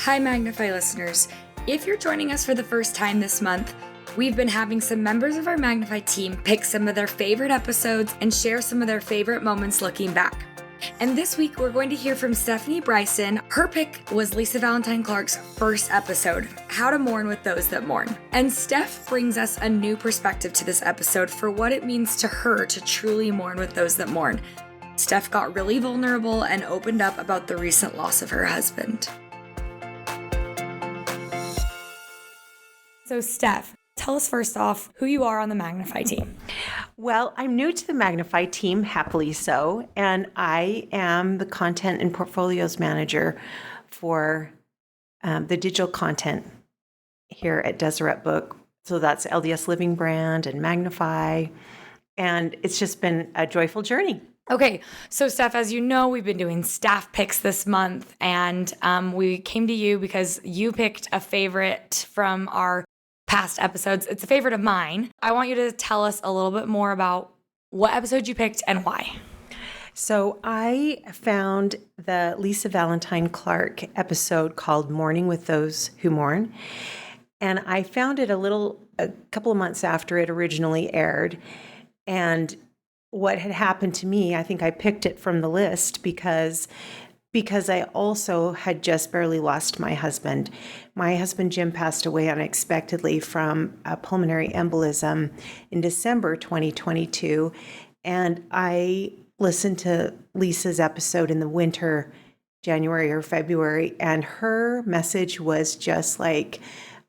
Hi, Magnify listeners. If you're joining us for the first time this month, we've been having some members of our Magnify team pick some of their favorite episodes and share some of their favorite moments looking back. And this week, we're going to hear from Stephanie Bryson. Her pick was Lisa Valentine Clark's first episode, How to Mourn with Those That Mourn. And Steph brings us a new perspective to this episode for what it means to her to truly mourn with those that mourn. Steph got really vulnerable and opened up about the recent loss of her husband. So Steph, tell us first off who you are on the Magnify team. Well, I'm new to the Magnify team, happily so, and I am the content and portfolios manager for the digital content here at Deseret Book. So that's LDS Living Brand and Magnify, and it's just been a joyful journey. Okay, so Steph, as you know, we've been doing staff picks this month, and we came to you because you picked a favorite from our past episodes. It's a favorite of mine. I want you to tell us a little bit more about what episode you picked and why. So I found the Lisa Valentine Clark episode called Mourning with Those Who Mourn. And I found it a couple of months after it originally aired. And what had happened to me, I think I picked it from the list because I also had just barely lost my husband. My husband, Jim, passed away unexpectedly from a pulmonary embolism in December 2022. And I listened to Lisa's episode in the winter, January or February, and her message was just like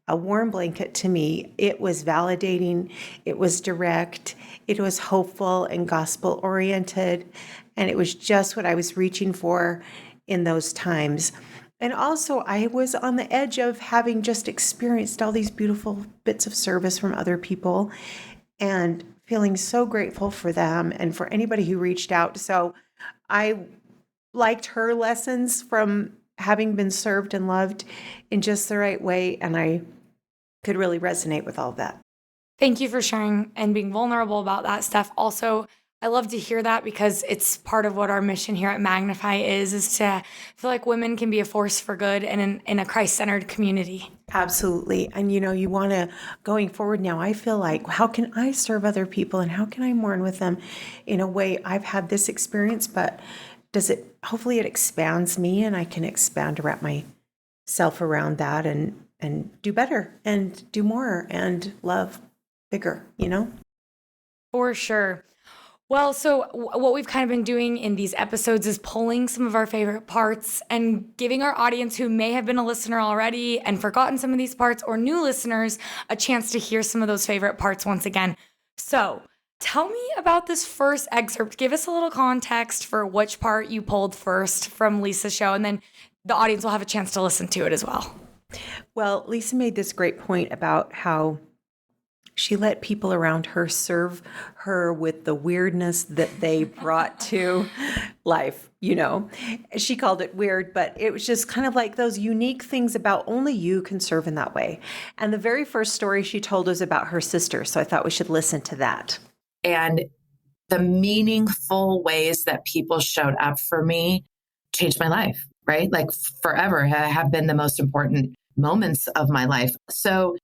a warm blanket to me. It was validating, it was direct, it was hopeful and gospel-oriented, and it was just what I was reaching for in those times. And also, I was on the edge of having just experienced all these beautiful bits of service from other people and feeling so grateful for them and for anybody who reached out. So I liked her lessons from having been served and loved in just the right way, and I could really resonate with all of that. Thank you for sharing and being vulnerable about that, Steph. Also, I love to hear that because it's part of what our mission here at Magnify is to feel like women can be a force for good and in a Christ-centered community. Absolutely. And you want to, going forward now, I feel like, how can I serve other people and how can I mourn with them in a way? I've had this experience, but hopefully it expands me and I can expand to wrap myself around that and do better and do more and love bigger, For sure. Well, so what we've kind of been doing in these episodes is pulling some of our favorite parts and giving our audience who may have been a listener already and forgotten some of these parts, or new listeners, a chance to hear some of those favorite parts once again. So tell me about this first excerpt. Give us a little context for which part you pulled first from Lisa's show, and then the audience will have a chance to listen to it as well. Well, Lisa made this great point about how she let people around her serve her with the weirdness that they brought to life. She called it weird, but it was just kind of like those unique things about only you can serve in that way. And the very first story she told was about her sister. So I thought we should listen to that. And the meaningful ways that people showed up for me changed my life, right? Like forever have been the most important moments of my life. So,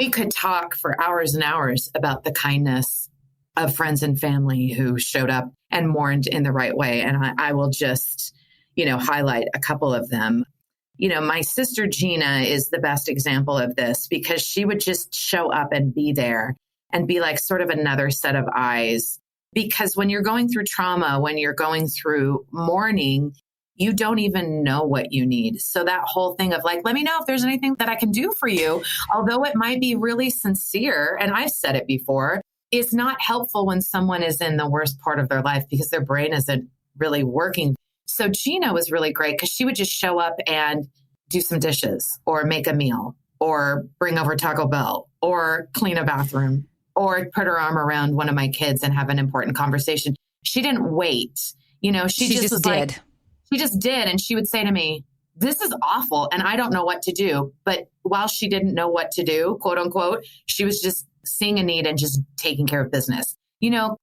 we could talk for hours and hours about the kindness of friends and family who showed up and mourned in the right way. And I will just, highlight a couple of them. My sister Gina is the best example of this because she would just show up and be there and be like sort of another set of eyes. Because when you're going through trauma, when you're going through mourning, you don't even know what you need. So that whole thing of like, let me know if there's anything that I can do for you, although it might be really sincere, and I've said it before, is not helpful when someone is in the worst part of their life because their brain isn't really working. So Gina was really great because she would just show up and do some dishes or make a meal or bring over Taco Bell or clean a bathroom or put her arm around one of my kids and have an important conversation. She didn't wait. She just was did. She just did. And she would say to me, this is awful and I don't know what to do. But while she didn't know what to do, quote unquote, she was just seeing a need and just taking care of business,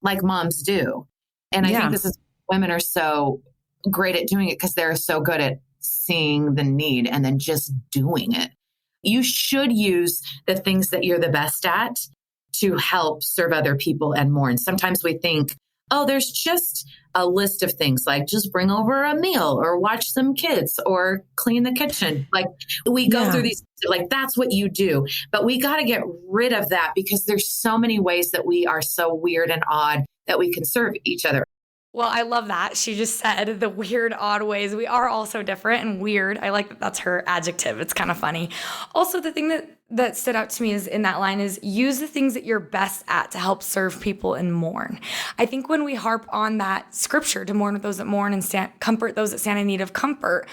like moms do. And I think this is women are so great at doing it because they're so good at seeing the need and then just doing it. You should use the things that you're the best at to help serve other people and mourn. Sometimes we think, oh, there's just a list of things like just bring over a meal or watch some kids or clean the kitchen. Like we go through these, like that's what you do. But we got to get rid of that because there's so many ways that we are so weird and odd that we can serve each other. Well, I love that. She just said the weird, odd ways. We are all so different and weird. I like that that's her adjective. It's kind of funny. Also, the thing that stood out to me is in that line is use the things that you're best at to help serve people and mourn. I think when we harp on that scripture to mourn with those that mourn and comfort those that stand in need of comfort,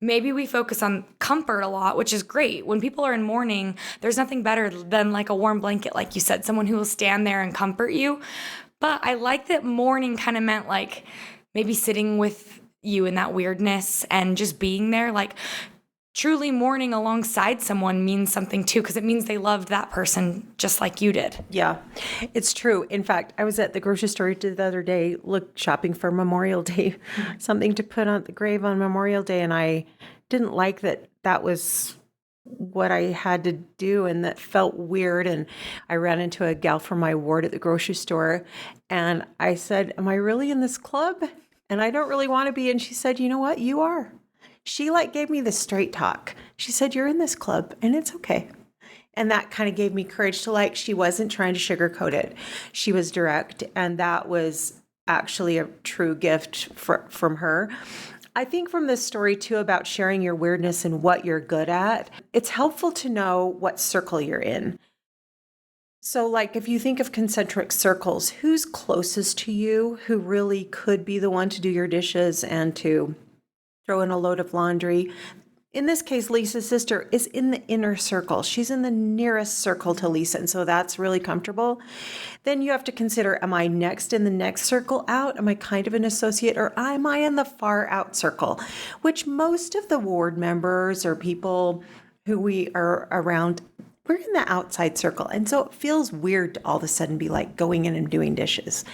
maybe we focus on comfort a lot, which is great. When people are in mourning, there's nothing better than like a warm blanket, like you said, someone who will stand there and comfort you. But I like that mourning kind of meant like maybe sitting with you in that weirdness and just being there. Like truly mourning alongside someone means something too, because it means they loved that person just like you did. Yeah, it's true. In fact, I was at the grocery store the other day, shopping for Memorial Day, something to put on the grave on Memorial Day. And I didn't like that was what I had to do, and that felt weird. And I ran into a gal from my ward at the grocery store, and I said, am I really in this club? And I don't really want to be. And she said, you know what? You are. She gave me the straight talk. She said, you're in this club and it's okay. And that kind of gave me courage to she wasn't trying to sugarcoat it. She was direct. And that was actually a true gift from her. I think from this story too about sharing your weirdness and what you're good at, it's helpful to know what circle you're in. So if you think of concentric circles, who's closest to you, who really could be the one to do your dishes and to throw in a load of laundry? In this case, Lisa's sister is in the inner circle. She's in the nearest circle to Lisa, and so that's really comfortable. Then you have to consider, am I next in the next circle out? Am I kind of an associate, or am I in the far out circle? Which most of the ward members or people who we are around, we're in the outside circle. And so it feels weird to all of a sudden be going in and doing dishes.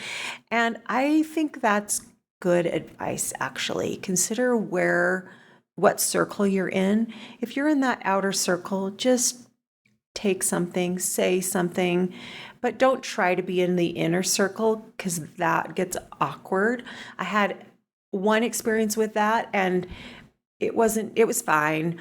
And I think that's good advice, actually. Consider what circle you're in. If you're in that outer circle, just take something, say something, but don't try to be in the inner circle because that gets awkward. I had one experience with that and it was fine,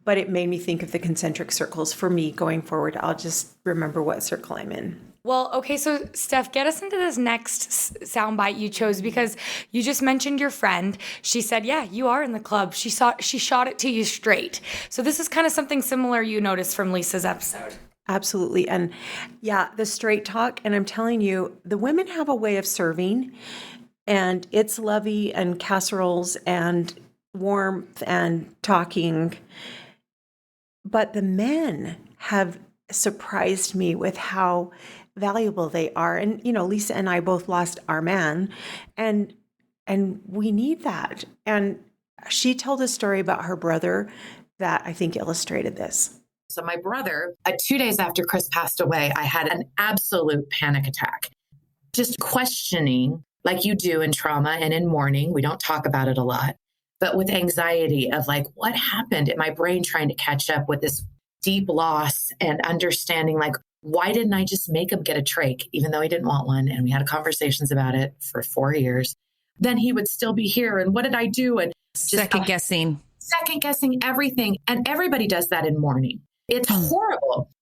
but it made me think of the concentric circles. For me going forward, I'll just remember what circle I'm in. Well, okay, so Steph, get us into this next soundbite you chose because you just mentioned your friend. She said, yeah, you are in the club. She shot it to you straight. So this is kind of something similar you noticed from Lisa's episode. Absolutely. And yeah, the straight talk. And I'm telling you, the women have a way of serving, and it's lovey and casseroles and warmth and talking. But the men have surprised me with how valuable they are. And, Lisa and I both lost our man, and we need that. And she told a story about her brother that I think illustrated this. So my brother, 2 days after Chris passed away, I had an absolute panic attack, just questioning like you do in trauma and in mourning. We don't talk about it a lot, but with anxiety of what happened in my brain, trying to catch up with this deep loss and understanding why didn't I just make him get a trach, even though he didn't want one? And we had conversations about it for 4 years. Then he would still be here. And what did I do? And just second guessing everything. And everybody does that in mourning. It's horrible.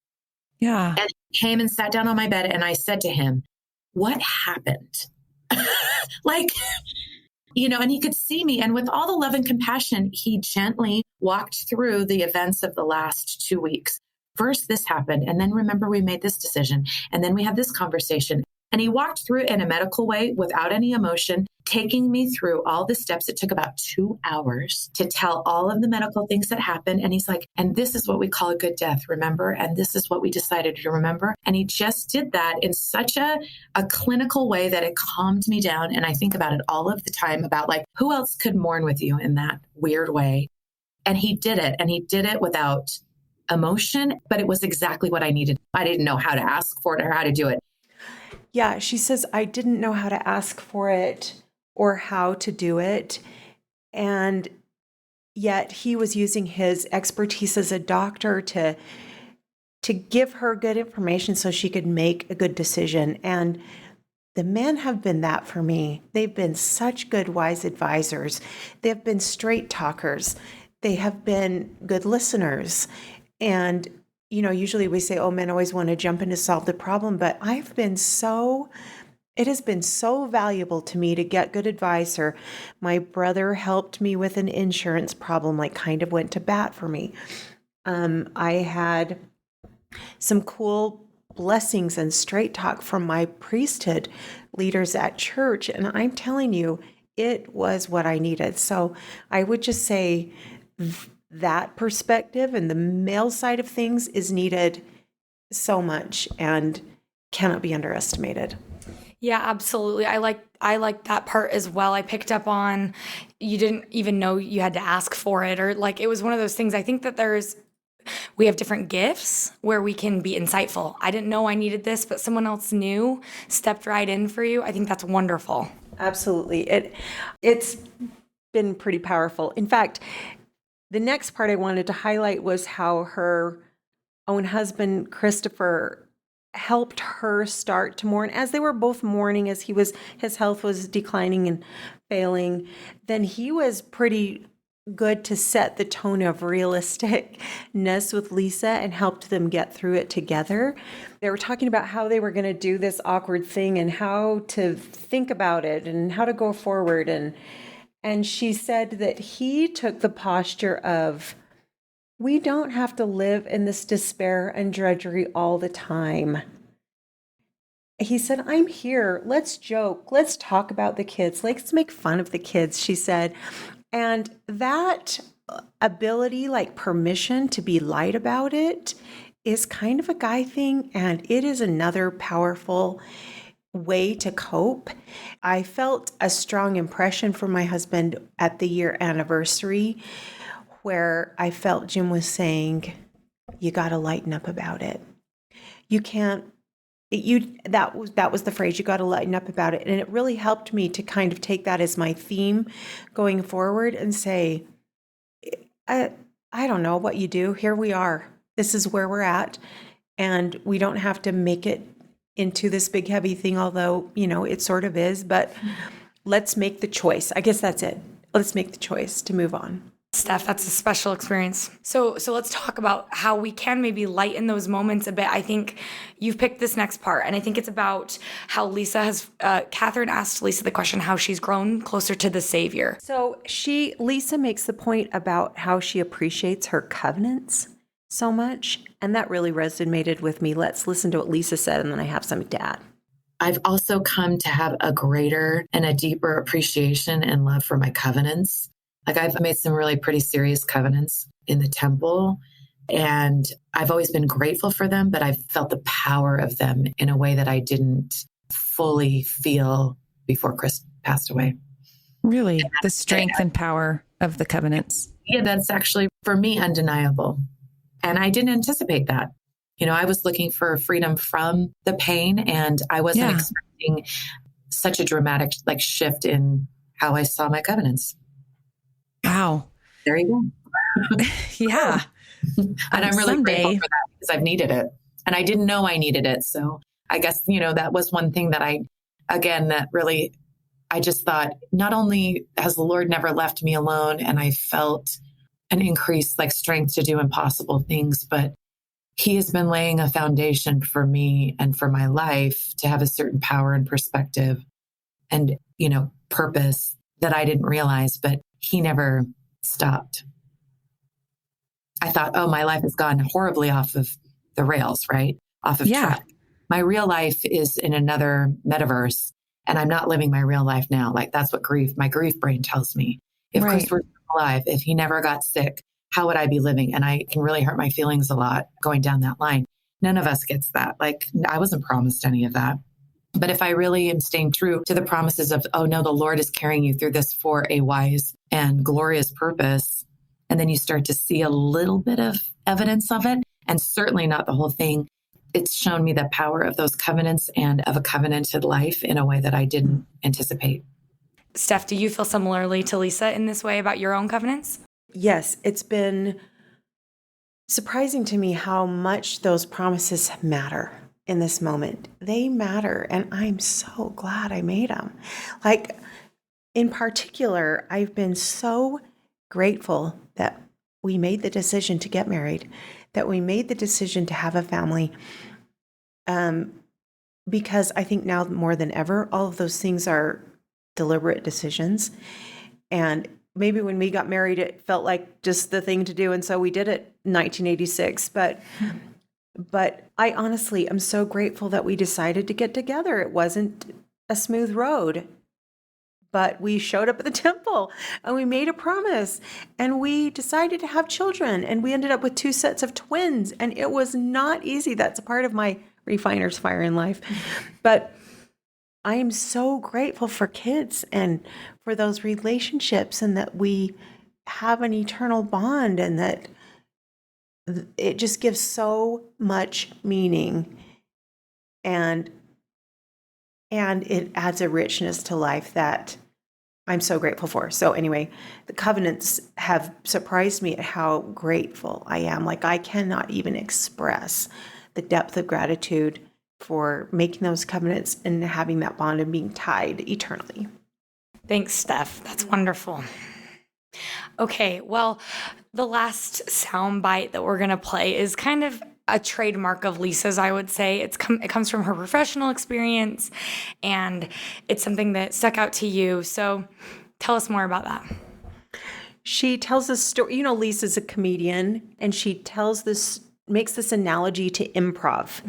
Yeah. And he came and sat down on my bed and I said to him, what happened? And he could see me. And with all the love and compassion, he gently walked through the events of the last 2 weeks. First, this happened. And then remember, we made this decision. And then we had this conversation. And he walked through it in a medical way without any emotion, taking me through all the steps. It took about 2 hours to tell all of the medical things that happened. And he's like, and this is what we call a good death, remember? And this is what we decided to remember. And he just did that in such a clinical way that it calmed me down. And I think about it all of the time about who else could mourn with you in that weird way? And he did it. And he did it without emotion, but it was exactly what I needed. I didn't know how to ask for it or how to do it. Yeah, she says, I didn't know how to ask for it or how to do it. And yet he was using his expertise as a doctor to give her good information so she could make a good decision. And the men have been that for me. They've been such good, wise advisors. They've been straight talkers. They have been good listeners. And, usually we say, oh, men always want to jump in to solve the problem. But it has been so valuable to me to get good advice. Or my brother helped me with an insurance problem, like kind of went to bat for me. I had some cool blessings and straight talk from my priesthood leaders at church. And I'm telling you, it was what I needed. So I would just say that perspective and the male side of things is needed so much and cannot be underestimated. Yeah, absolutely. I like that part as well. I picked up on you didn't even know you had to ask for it, or like it was one of those things. I think that we have different gifts where we can be insightful. I didn't know I needed this, but someone else knew, stepped right in for you. I think that's wonderful. Absolutely. It's been pretty powerful. In fact, the next part I wanted to highlight was how her own husband, Christopher, helped her start to mourn as they were both mourning, as his health was declining and failing. Then he was pretty good to set the tone of realisticness with Lisa and helped them get through it together. They were talking about how they were going to do this awkward thing and how to think about it and how to go forward. And she said that he took the posture of, we don't have to live in this despair and drudgery all the time. He said, I'm here. Let's joke. Let's talk about the kids. Let's make fun of the kids, she said. And that ability, like permission to be light about it, is kind of a guy thing. And it is another powerful way to cope. I felt a strong impression from my husband at the year anniversary, where I felt Jim was saying, you got to lighten up about it. You can't, that was the phrase, you got to lighten up about it. And it really helped me to kind of take that as my theme going forward and say, I don't know what you do. Here we are. This is where we're at. And we don't have to make it into this big, heavy thing, although, it sort of is. But let's make the choice. I guess that's it. Let's make the choice to move on. Steph, that's a special experience. So let's talk about how we can maybe lighten those moments a bit. I think you've picked this next part, and I think it's about how Catherine asked Lisa the question, how she's grown closer to the Savior. So Lisa makes the point about how she appreciates her covenants so much, and that really resonated with me. Let's listen to what Lisa said, and then I have something to add. I've also come to have a greater and a deeper appreciation and love for my covenants. Like I've made some really pretty serious covenants in the temple, and I've always been grateful for them, but I've felt the power of them in a way that I didn't fully feel before Chris passed away. Really? The strength and power of the covenants. Yeah, that's actually, for me, undeniable. And I didn't anticipate that. I was looking for freedom from the pain, and I wasn't expecting such a dramatic shift in how I saw my covenants. Wow. There you go. Yeah. And I'm really grateful for that because I've needed it. And I didn't know I needed it. So I guess, that was one thing that I just thought, not only has the Lord never left me alone and I felt an increased strength to do impossible things, but He has been laying a foundation for me and for my life to have a certain power and perspective and, purpose that I didn't realize, but He never stopped. I thought, oh, my life has gone horribly off of the rails, right? Off of track. My real life is in another metaverse, and I'm not living my real life now. That's what my grief brain tells me. If Chris were alive, if he never got sick, how would I be living? And I can really hurt my feelings a lot going down that line. None of us gets that. I wasn't promised any of that. But if I really am staying true to the promises of, oh no, the Lord is carrying you through this for a wise and glorious purpose, and then you start to see a little bit of evidence of it, and certainly not the whole thing, it's shown me the power of those covenants and of a covenanted life in a way that I didn't anticipate. Steph, do you feel similarly to Lisa in this way about your own covenants? Yes, it's been surprising to me how much those promises matter in this moment. They matter, and I'm so glad I made them. Like, in particular, I've been so grateful that we made the decision to get married, that we made the decision to have a family. Because I think now more than ever, all of those things are deliberate decisions. And maybe when we got married, it felt like just the thing to do. And so we did it in 1986. But I honestly am so grateful that we decided to get together. It wasn't a smooth road, but we showed up at the temple and we made a promise and we decided to have children, and we ended up with 2 sets of twins, and it was not easy. That's a part of my refiner's fire in life. But I am so grateful for kids and for those relationships, and that we have an eternal bond, and that it just gives so much meaning, and it adds a richness to life that I'm so grateful for. So anyway, the covenants have surprised me at how grateful I am. Like, I cannot even express the depth of gratitude for making those covenants and having that bond and being tied eternally. Thanks, Steph. That's wonderful. Okay, well, the last soundbite that we're going to play is kind of a trademark of Lisa's, I would say. It comes from her professional experience, and it's something that stuck out to you. So tell us more about that. She tells this story. Lisa's a comedian, and she makes this analogy to improv.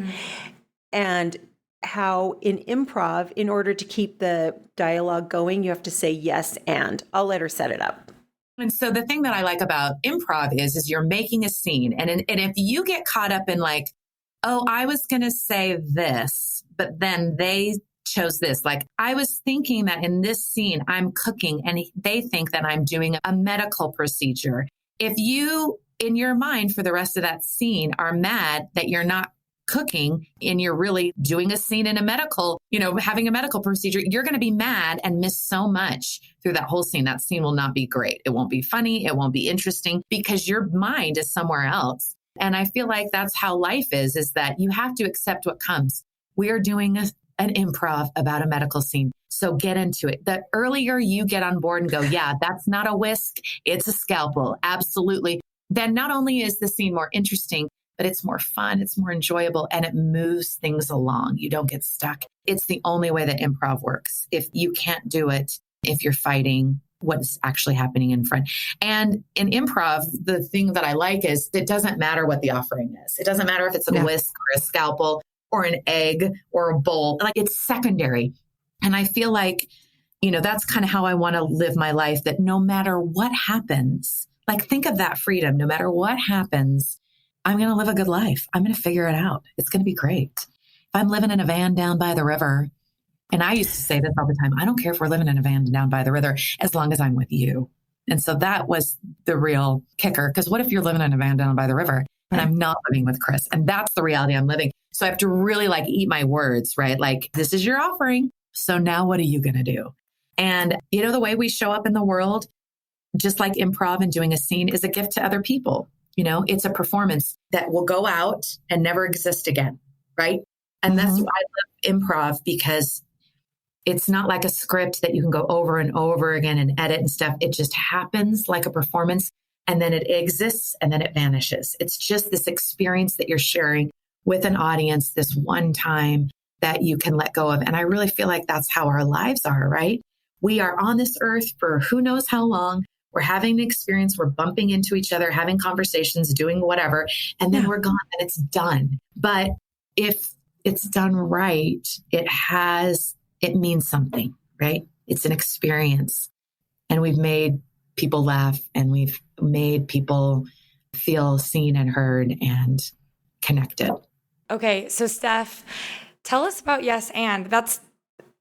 And how in improv, in order to keep the dialogue going, you have to say yes and. I'll let her set it up. And so the thing that I like about improv is you're making a scene. And if you get caught up in like, oh, I was going to say this, but then they chose this. Like, I was thinking that in this scene, I'm cooking, and they think that I'm doing a medical procedure. If you, in your mind for the rest of that scene, are mad that you're not cooking and you're really doing a scene in a medical, having a medical procedure, you're going to be mad and miss so much through that whole scene. That scene will not be great. It won't be funny. It won't be interesting because your mind is somewhere else. And I feel like that's how life is that you have to accept what comes. We are doing an improv about a medical scene. So get into it. The earlier you get on board and go, yeah, that's not a whisk, it's a scalpel. Absolutely. Then not only is the scene more interesting, but it's more fun, it's more enjoyable, and it moves things along. You don't get stuck. It's the only way that improv works. If you can't do it, if you're fighting what's actually happening in front. And in improv, the thing that I like is it doesn't matter what the offering is. It doesn't matter if it's a whisk or a scalpel or an egg or a bowl. Like, it's secondary. And I feel like, that's kind of how I want to live my life, that no matter what happens, like, think of that freedom. No matter what happens, I'm going to live a good life. I'm going to figure it out. It's going to be great. If I'm living in a van down by the river, and I used to say this all the time, I don't care if we're living in a van down by the river, as long as I'm with you. And so that was the real kicker. Because what if you're living in a van down by the river and I'm not living with Chris? And that's the reality I'm living. So I have to really eat my words, right? Like, this is your offering. So now what are you going to do? And the way we show up in the world, just like improv and doing a scene, is a gift to other people. It's a performance that will go out and never exist again, right? And that's why I love improv, because it's not like a script that you can go over and over again and edit and stuff. It just happens like a performance, and then it exists and then it vanishes. It's just this experience that you're sharing with an audience this one time that you can let go of. And I really feel like that's how our lives are, right? We are on this earth for who knows how long. We're having an experience, we're bumping into each other, having conversations, doing whatever, and then we're gone and it's done. But if it's done right, it means something, right? It's an experience. And we've made people laugh, and we've made people feel seen and heard and connected. Okay, so Steph, tell us about yes and.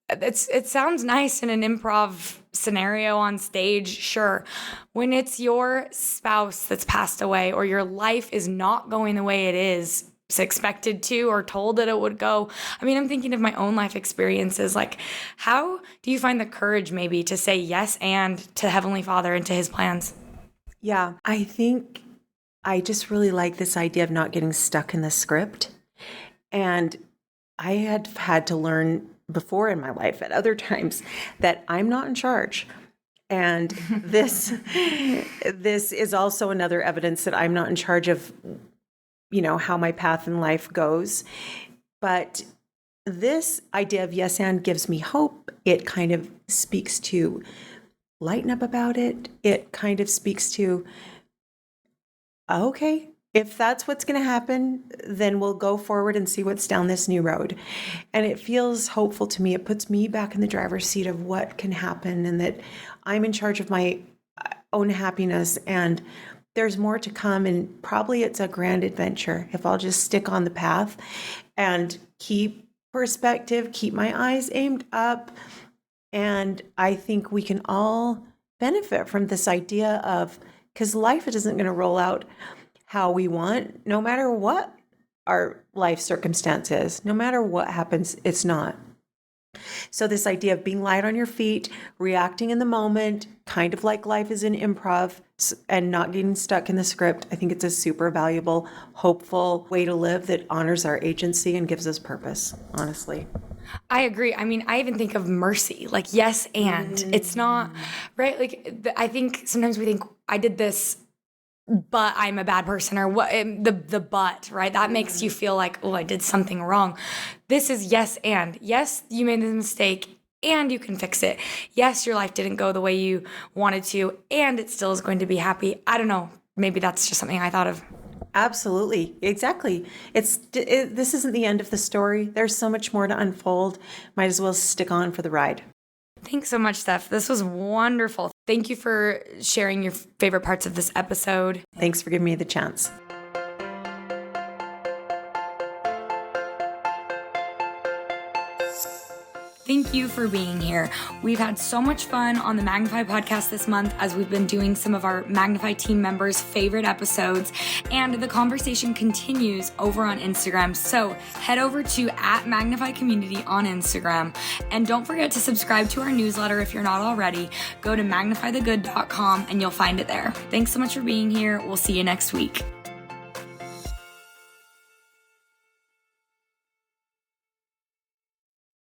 It sounds nice in an improv scenario on stage, sure. When it's your spouse that's passed away, or your life is not going the way it is expected to, or told that it would go. I mean, I'm thinking of my own life experiences. Like, how do you find the courage maybe to say yes and to Heavenly Father and to his plans? Yeah, I think I just really like this idea of not getting stuck in the script. And I had had to learn before in my life at other times that I'm not in charge. And this is also another evidence that I'm not in charge of, how my path in life goes. But this idea of yes and gives me hope. It kind of speaks to lighten up about it. It kind of speaks to, okay, if that's what's going to happen, then we'll go forward and see what's down this new road. And it feels hopeful to me. It puts me back in the driver's seat of what can happen and that I'm in charge of my own happiness. And there's more to come. And probably it's a grand adventure if I'll just stick on the path and keep perspective, keep my eyes aimed up. And I think we can all benefit from this idea of, because life isn't going to roll out how we want, no matter what our life circumstance is, no matter what happens, it's not. So this idea of being light on your feet, reacting in the moment, kind of like life is an improv, and not getting stuck in the script, I think it's a super valuable, hopeful way to live that honors our agency and gives us purpose, honestly. I agree. I mean, I even think of mercy, like yes, and it's not, right? Like, I think sometimes we think I did this, but I'm a bad person, or what the but, right? That makes you feel like, oh, I did something wrong. This is yes, and yes, you made the mistake and you can fix it. Yes, your life didn't go the way you wanted to, and it still is going to be happy. I don't know. Maybe that's just something I thought of. Absolutely. Exactly. This isn't the end of the story. There's so much more to unfold. Might as well stick on for the ride. Thanks so much, Steph. This was wonderful. Thank you for sharing your favorite parts of this episode. Thanks for giving me the chance. Thank you for being here. We've had so much fun on the Magnify podcast this month as we've been doing some of our Magnify team members' favorite episodes, and the conversation continues over on Instagram. So head over to @Magnify Community on Instagram, and don't forget to subscribe to our newsletter if you're not already. Go to magnifythegood.com and you'll find it there. Thanks so much for being here. We'll see you next week.